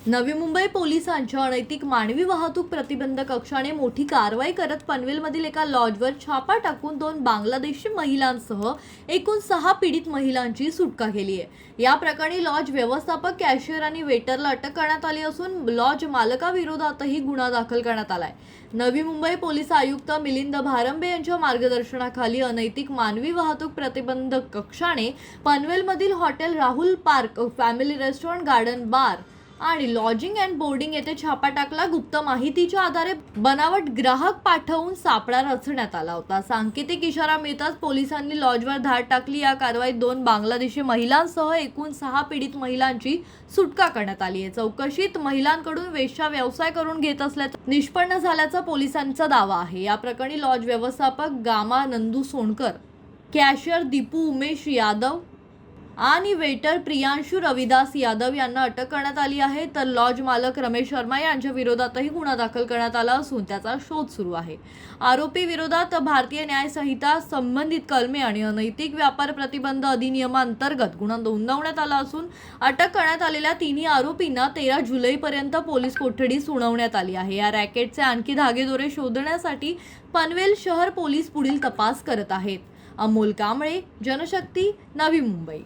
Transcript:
नवी मुंबई पोलिसांच्या अनैतिक मानवी वाहतूक प्रतिबंधक कक्षाने मोठी कारवाई करत पनवेलमधील एका लॉजवर छापा टाकून 2 बांगलादेशी महिलांसह एकूण 6 पीडित महिलांची सुटका केली आहे। या प्रकरणी लॉज व्यवस्थापक, कॅशियर आणि वेटरला अटक करण्यात आली असून लॉज मालकाविरोधातही गुन्हा दाखल करण्यात आलाय। नवी मुंबई पोलीस आयुक्त मिलिंद भारंबे यांच्या मार्गदर्शनाखाली अनैतिक मानवी वाहतूक प्रतिबंधक कक्षाने पनवेलमधील hotel Rahul park, family restaurant, garden bar आणि लॉजिंग अँड बोर्डिंग येथे छापा टाकला। गुप्त माहितीच्या आधारे बनावट ग्राहक पाठवून सापळा रचण्यात आला होता। सांकेतिक इशारा मिळताच पोलिसांनी लॉजवर धाड टाकली। या कारवाईत 2 बांगलादेशी महिलांसह एकूण 6 पीडित महिलांची सुटका करण्यात आली आहे। चौकशीत महिलांकडून वेश्या व्यवसाय करून घेत असल्याचं निष्पन्न झाल्याचा पोलिसांचा दावा आहे। या प्रकरणी लॉज व्यवस्थापक गामा नंदू सोनकर, कॅशियर दीपू उमेश यादव आणि वेटर प्रियांशु रविदास यादव यांना अटक करण्यात आली आहे। तर लॉज मालक रमेश शर्मा यांच्या विरोधातही गुन्हा दाखल करण्यात आला असून त्याचा शोध सुरू आहे। आरोपी विरोधात भारतीय न्याय संहिता, संबंधित कलमे आणि अनैतिक व्यापार प्रतिबंध अधिनियमांतर्गत गुन्हा नोंदवण्यात आला असून अटक करण्यात आलेल्या 3 आरोपींना 13 जुलैपर्यंत पोलीस कोठडी सुनावण्यात आली आहे। या रॅकेटचे आणखी धागेदोरे शोधण्यासाठी पनवेल शहर पोलीस पुढील तपास करत आहेत। अमोल कांबळे, जनशक्ती, नवी मुंबई।